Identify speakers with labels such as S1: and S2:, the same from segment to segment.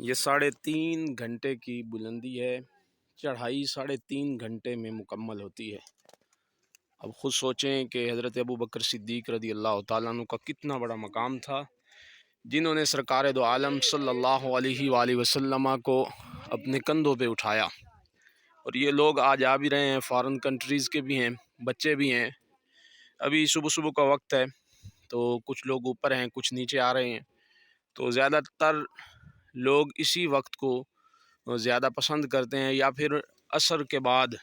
S1: یہ 3.5 گھنٹے کی بلندی ہے، چڑھائی 3.5 گھنٹے میں مکمل ہوتی ہے۔ اب خود سوچیں کہ حضرت ابوبکر صدیق رضی اللہ تعالیٰ عنہ کا کتنا بڑا مقام تھا، جنہوں نے سرکار دو عالم صلی اللہ علیہ وآلہ وسلم کو اپنے کندھوں پہ اٹھایا۔ اور یہ لوگ آج آ بھی رہے ہیں، فارن کنٹریز کے بھی ہیں، بچے بھی ہیں۔ ابھی صبح کا وقت ہے تو کچھ لوگ اوپر ہیں، کچھ نیچے آ رہے ہیں، تو زیادہ تر لوگ اسی وقت کو زیادہ پسند کرتے ہیں، یا پھر عصر کے بعد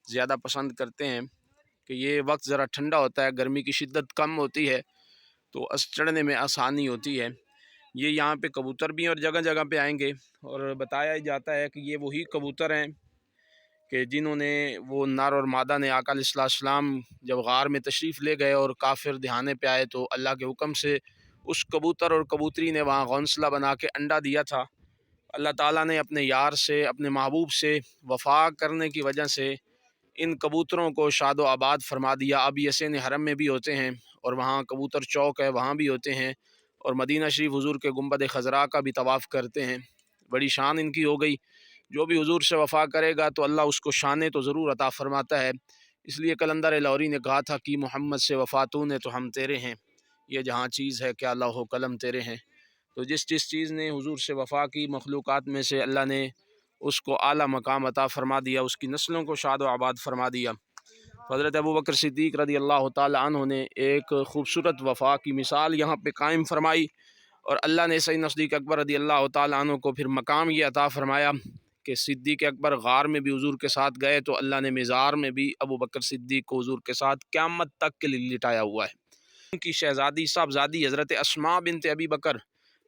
S1: زیادہ پسند کرتے ہیں کہ یہ وقت ذرا ٹھنڈا ہوتا ہے، گرمی کی شدت کم ہوتی ہے تو چڑھنے میں آسانی ہوتی ہے۔ یہ یہاں پہ کبوتر بھی ہیں اور جگہ جگہ پہ آئیں گے، اور بتایا جاتا ہے کہ یہ وہی کبوتر ہیں کہ جنہوں نے وہ نر اور مادہ نے آقا علیہ السلام جب غار میں تشریف لے گئے اور کافر دہانے پہ آئے تو اللہ کے حکم سے اس کبوتر اور کبوتری نے وہاں گھونسلہ بنا کے انڈا دیا تھا۔ اللہ تعالیٰ نے اپنے یار سے، اپنے محبوب سے وفا کرنے کی وجہ سے ان کبوتروں کو شاد و آباد فرما دیا۔ اب یہ سین حرم میں بھی ہوتے ہیں، اور وہاں کبوتر چوک ہے وہاں بھی ہوتے ہیں، اور مدینہ شریف حضور کے گنبد خضراء کا بھی طواف کرتے ہیں۔ بڑی شان ان کی ہو گئی، جو بھی حضور سے وفا کرے گا تو اللہ اس کو شانیں تو ضرور عطا فرماتا ہے۔ اس لیے قلندر لاہوری نے کہا تھا کہ محمد سے وفا تو نے تو ہم تیرے ہیں، یہ جہاں چیز ہے کیا لوح و قلم تیرے ہیں۔ تو جس چیز نے حضور سے وفا کی، مخلوقات میں سے اللہ نے اس کو اعلیٰ مقام عطا فرما دیا، اس کی نسلوں کو شاد و آباد فرما دیا۔ حضرت ابوبکر صدیق رضی اللہ تعالی عنہ نے ایک خوبصورت وفا کی مثال یہاں پہ قائم فرمائی، اور اللہ نے سیدنا صدیق اکبر رضی اللہ تعالی عنہ کو پھر مقام یہ عطا فرمایا کہ صدیق اکبر غار میں بھی حضور کے ساتھ گئے تو اللہ نے مزار میں بھی ابوبکر صدیق کو حضور کے ساتھ قیامت تک کے لیے لٹایا ہوا ہے۔ ان کی شہزادی صاحبزادی حضرت اسماء بنت ابی بکر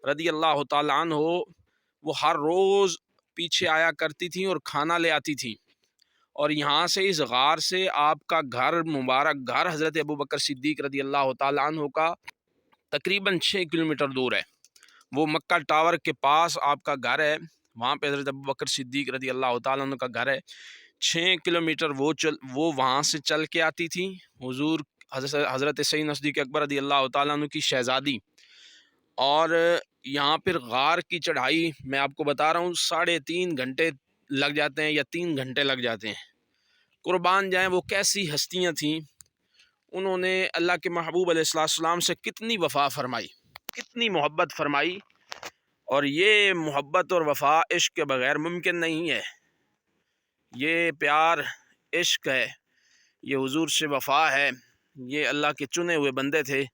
S1: رضی اللہ تعالی عنہ وہ ہر روز پیچھے آیا کرتی تھیں اور کھانا لے آتی تھیں، اور یہاں سے اس غار سے آپ کا گھر مبارک گھر حضرت ابوبکر صدیق رضی اللہ تعالی عنہ کا تقریباً 6 کلومیٹر دور ہے۔ وہ مکہ ٹاور کے پاس آپ کا گھر ہے، وہاں پہ حضرت ابوبکر صدیق رضی اللہ تعالیٰ عنہ کا گھر ہے۔ 6 کلومیٹر وہ وہاں سے چل کے آتی تھیں، حضور حضرت سیدنا صدیق اکبر رضی اللہ تعالیٰ عنہ کی شہزادی۔ اور یہاں پھر غار کی چڑھائی میں آپ کو بتا رہا ہوں 3.5 گھنٹے لگ جاتے ہیں یا 3 گھنٹے لگ جاتے ہیں۔ قربان جائیں وہ کیسی ہستیاں تھیں، انہوں نے اللہ کے محبوب علیہ السلام سے کتنی وفا فرمائی، کتنی محبت فرمائی، اور یہ محبت اور وفا عشق کے بغیر ممکن نہیں ہے۔ یہ پیار عشق ہے، یہ حضور سے وفا ہے۔ یہ اللہ کے چنے ہوئے بندے تھے،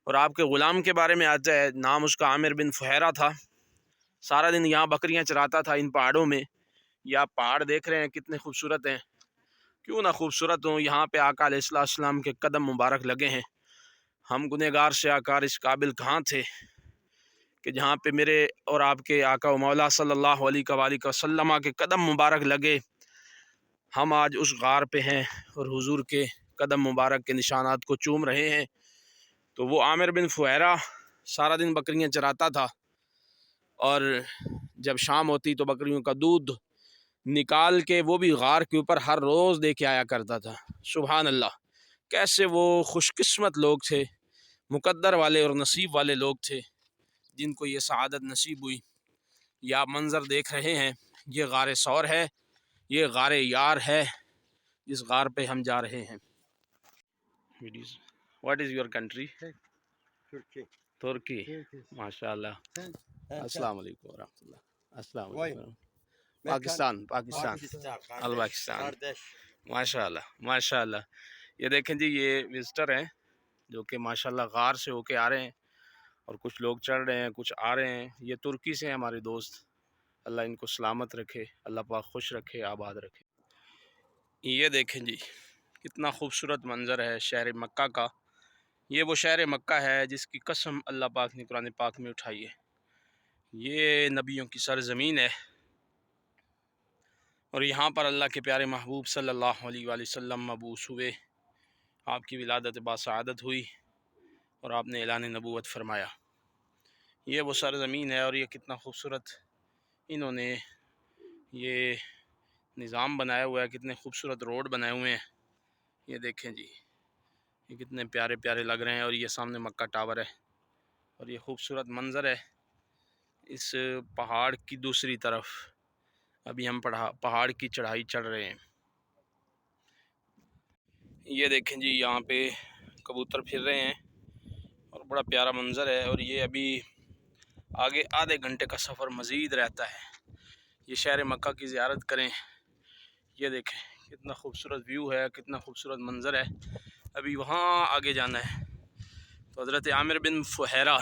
S1: اور آپ کے غلام کے بارے میں آتا ہے، نام اس کا عامر بن فہیرہ تھا۔ سارا دن یہاں بکریاں چراتا تھا ان پہاڑوں میں۔ یہ آپ پہاڑ دیکھ رہے ہیں کتنے خوبصورت ہیں، کیوں نہ خوبصورت ہوں، یہاں پہ آقا علیہ السلام کے قدم مبارک لگے ہیں۔ ہم گنہگار سے آکار اس قابل کہاں تھے کہ جہاں پہ میرے اور آپ کے آقا و مولا صلی اللہ علیہ وآلہ وسلم کے قدم مبارک لگے۔ ہم آج اس غار پہ ہیں اور حضور کے قدم مبارک کے نشانات کو چوم رہے ہیں۔ تو وہ عامر بن فہیرہ سارا دن بکریاں چراتا تھا، اور جب شام ہوتی تو بکریوں کا دودھ نکال کے وہ بھی غار کے اوپر ہر روز دے کے آیا کرتا تھا۔ سبحان اللہ، کیسے وہ خوش قسمت لوگ تھے، مقدر والے اور نصیب والے لوگ تھے جن کو یہ سعادت نصیب ہوئی۔ یہ آپ منظر دیکھ رہے ہیں، یہ غار ثور ہے، یہ غار یار ہے جس غار پہ ہم جا رہے ہیں۔ What is your country? ترکی۔ ماشاء اللہ۔ السلام علیکم ورحمۃ اللہ۔ السلام علیکم۔ پاکستان الپاکستان۔ ماشاء اللہ ماشاء اللہ۔ یہ دیکھیں جی، یہ وزٹر ہیں جو کہ ماشاء اللہ غار سے ہو کے آ رہے ہیں، اور کچھ لوگ چڑھ رہے ہیں، کچھ آ رہے ہیں۔ یہ ترکی سے ہیں ہمارے دوست، اللہ ان کو سلامت رکھے، اللہ پاک خوش رکھے، آباد رکھے۔ یہ دیکھیں جی کتنا خوبصورت منظر ہے شہر مکہ کا۔ یہ وہ شہر مکہ ہے جس کی قسم اللہ پاک نے قرآن پاک میں اٹھائی ہے۔ یہ نبیوں کی سرزمین ہے، اور یہاں پر اللہ کے پیارے محبوب صلی اللہ علیہ وآلہ وسلم مبعوث ہوئے، آپ کی ولادت باسعادت ہوئی، اور آپ نے اعلان نبوت فرمایا۔ یہ وہ سرزمین ہے، اور یہ کتنا خوبصورت انہوں نے یہ نظام بنایا ہوا ہے، کتنے خوبصورت روڈ بنائے ہوئے ہیں۔ یہ دیکھیں جی، یہ کتنے پیارے پیارے لگ رہے ہیں، اور یہ سامنے مکہ ٹاور ہے، اور یہ خوبصورت منظر ہے۔ اس پہاڑ کی دوسری طرف ابھی ہم پہاڑ کی چڑھائی چڑھ رہے ہیں۔ یہ دیکھیں جی، یہاں پہ کبوتر پھر رہے ہیں اور بڑا پیارا منظر ہے، اور یہ ابھی آگے آدھے گھنٹے کا سفر مزید رہتا ہے۔ یہ شہر مکہ کی زیارت کریں، یہ دیکھیں کتنا خوبصورت ویو ہے، کتنا خوبصورت منظر ہے۔ ابھی وہاں آگے جانا ہے۔ تو حضرت عامر بن فہیرہ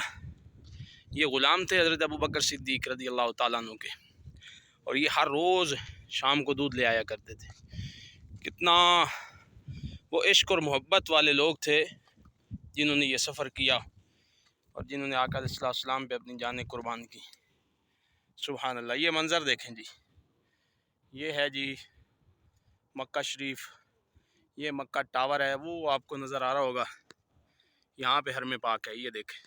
S1: یہ غلام تھے حضرت ابوبکر صدیق رضی اللہ تعالیٰ عنہ کے، اور یہ ہر روز شام کو دودھ لے آیا کرتے تھے۔ کتنا وہ عشق اور محبت والے لوگ تھے جنہوں نے یہ سفر کیا اور جنہوں نے آقا علیہ السلام پہ اپنی جانیں قربان کی۔ سبحان اللہ۔ یہ منظر دیکھیں جی، یہ ہے جی مکہ شریف، یہ مکہ ٹاور ہے، وہ آپ کو نظر آ رہا ہوگا۔ یہاں پہ حرم پاک ہے، یہ دیکھیں،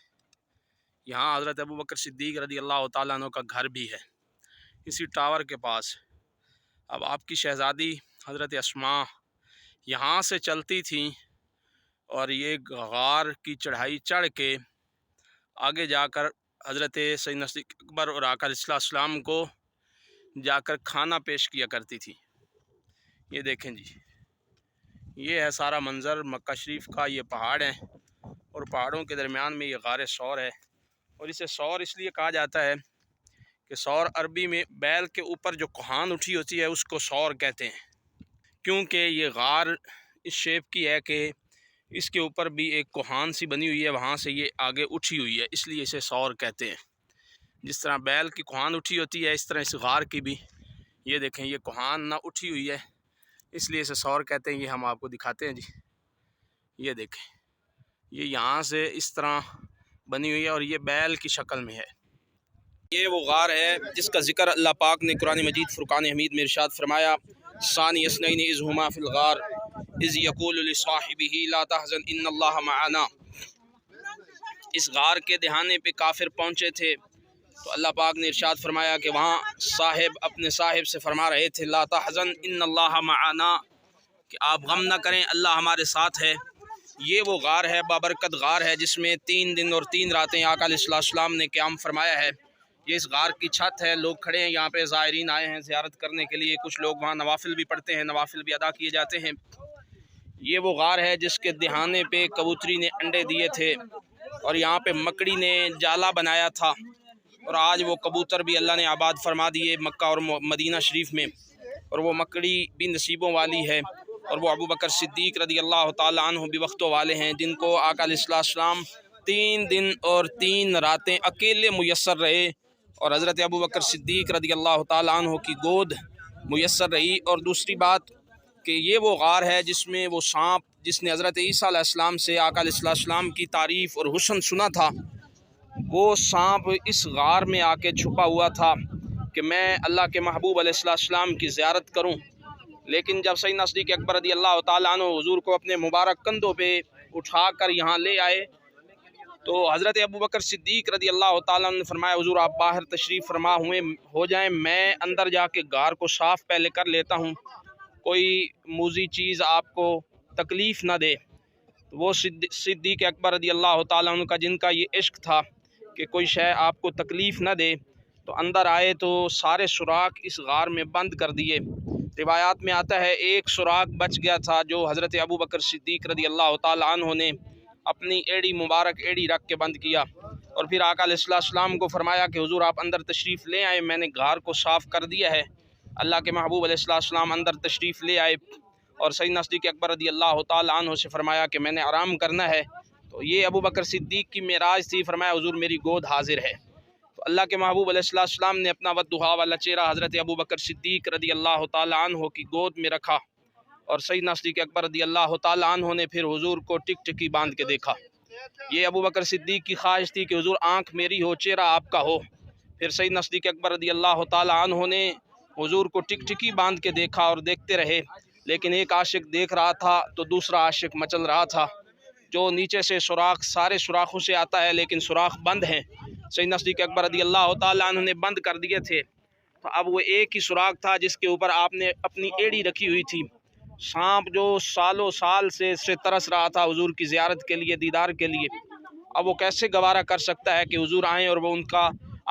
S1: یہاں حضرت ابوبکر صدیق رضی اللہ تعالیٰ عنہ کا گھر بھی ہے، اسی ٹاور کے پاس۔ اب آپ کی شہزادی حضرت اسماء یہاں سے چلتی تھیں اور یہ غار کی چڑھائی چڑھ کے آگے جا کر حضرت سیدنا صدیق اکبر اور آقا علیہ السلام کو جا کر کھانا پیش کیا کرتی تھی۔ یہ دیکھیں جی، یہ ہے سارا منظر مکہ شریف کا۔ یہ پہاڑ ہیں اور پہاڑوں کے درمیان میں یہ غار ثور ہے، اور اسے ثور اس لیے کہا جاتا ہے کہ ثور عربی میں بیل کے اوپر جو کوہان اٹھی ہوتی ہے اس کو ثور کہتے ہیں، کیونکہ یہ غار اس شیپ کی ہے کہ اس کے اوپر بھی ایک کوہان سی بنی ہوئی ہے، وہاں سے یہ آگے اٹھی ہوئی ہے، اس لیے اسے ثور کہتے ہیں۔ جس طرح بیل کی کوہان اٹھی ہوتی ہے، اس طرح اس غار کی بھی یہ دیکھیں یہ کوہان نہ اٹھی ہوئی ہے، اس لیے اسے ثور کہتے ہیں۔ یہ ہم آپ کو دکھاتے ہیں جی، یہ دیکھیں یہ یہاں سے اس طرح بنی ہوئی ہے اور یہ بیل کی شکل میں ہے۔ یہ وہ غار ہے جس کا ذکر اللہ پاک نے قرآن مجید فرقان حمید میں ارشاد فرمایا، ثانی اثنین اذ ہما فی الغار اذ یقول لصاحبہ لا تحزن ان اللہ معنا۔ اس غار کے دہانے پہ کافر پہنچے تھے تو اللہ پاک نے ارشاد فرمایا کہ وہاں صاحب اپنے صاحب سے فرما رہے تھے لا تحزن ان اللہ معنا، کہ آپ غم نہ کریں، اللہ ہمارے ساتھ ہے۔ یہ وہ غار ہے، بابرکت غار ہے، جس میں 3 دن اور 3 راتیں آقا علیہ السلام نے قیام فرمایا ہے۔ یہ اس غار کی چھت ہے، لوگ کھڑے ہیں یہاں پہ، زائرین آئے ہیں زیارت کرنے کے لیے، کچھ لوگ وہاں نوافل بھی پڑھتے ہیں، نوافل بھی ادا کیے جاتے ہیں۔ یہ وہ غار ہے جس کے دہانے پہ کبوتری نے انڈے دیے تھے اور یہاں پہ مکڑی نے جالا بنایا تھا، اور آج وہ کبوتر بھی اللہ نے آباد فرما دیے مکہ اور مدینہ شریف میں، اور وہ مکڑی بھی نصیبوں والی ہے، اور وہ ابوبکر صدیق رضی اللہ تعالیٰ عنہ بھی وقتوں والے ہیں، جن کو آقا علیہ السلام 3 دن اور 3 راتیں اکیلے میسر رہے، اور حضرت ابوبکر صدیق رضی اللہ تعالیٰ عنہ کی گود میسر رہی۔ اور دوسری بات کہ یہ وہ غار ہے جس میں وہ سانپ جس نے حضرت عیسیٰ علیہ السلام سے آقا علیہ السلام کی تعریف اور حسن سنا تھا، وہ سانپ اس غار میں آ کے چھپا ہوا تھا کہ میں اللہ کے محبوب علیہ السلام کی زیارت کروں۔ لیکن جب سیدنا صدیق اکبر رضی اللہ تعالیٰ عنہ حضور کو اپنے مبارک کندھوں پہ اٹھا کر یہاں لے آئے تو حضرت ابوبکر صدیق رضی اللہ تعالیٰ عنہ نے فرمایا حضور آپ باہر تشریف فرما ہو جائیں، میں اندر جا کے غار کو صاف پہلے کر لیتا ہوں، کوئی موذی چیز آپ کو تکلیف نہ دے۔ وہ صدیق اکبر رضی اللہ تعالیٰ عنہ کا جن کا یہ عشق تھا کہ کوئی شے آپ کو تکلیف نہ دے، تو اندر آئے تو سارے سوراخ اس غار میں بند کر دیے۔ روایات میں آتا ہے ایک سوراخ بچ گیا تھا جو حضرت ابوبکر صدیق رضی اللہ تعالیٰ عنہ نے اپنی ایڑی مبارک ایڑی رکھ کے بند کیا، اور پھر آقا علیہ السلام کو فرمایا کہ حضور آپ اندر تشریف لے آئے، میں نے غار کو صاف کر دیا ہے۔ اللہ کے محبوب علیہ السلام اندر تشریف لے آئے اور سیدنا صدیق اکبر رضی اللہ تعالیٰ عنہ سے فرمایا کہ میں نے آرام کرنا ہے۔ تو یہ ابوبکر صدیق کی معراج تھی، فرمایا حضور میری گود حاضر ہے۔ تو اللہ کے محبوب علیہ السلام نے اپنا والضحیٰ والا چہرہ حضرت ابوبکر صدیق رضی اللہ تعالیٰ عنہ کی گود میں رکھا، اور سیدنا صدیق اکبر رضی اللہ تعالیٰ عنہ نے پھر حضور کو ٹک ٹکی باندھ کے دیکھا۔ یہ ابوبکر صدیق کی خواہش تھی کہ حضور آنکھ میری ہو، چہرہ آپ کا ہو۔ پھر سیدنا صدیق اکبر رضی اللہ تعالیٰ عنہ نے حضور کو ٹک ٹکی باندھ کے دیکھا اور دیکھتے رہے، لیکن ایک عاشق دیکھ رہا تھا تو دوسرا عاشق مچل رہا تھا۔ جو نیچے سے سوراخ سارے سوراخوں سے آتا ہے لیکن سوراخ بند ہیں، سیدنا صدیق اکبر رضی اللہ تعالیٰ عنہ نے بند کر دیے تھے، تو اب وہ ایک ہی سوراخ تھا جس کے اوپر آپ نے اپنی ایڑی رکھی ہوئی تھی۔ سانپ جو سالوں سال سے ترس رہا تھا حضور کی زیارت کے لیے، دیدار کے لیے، اب وہ کیسے گوارا کر سکتا ہے کہ حضور آئیں اور وہ ان کا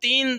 S1: 3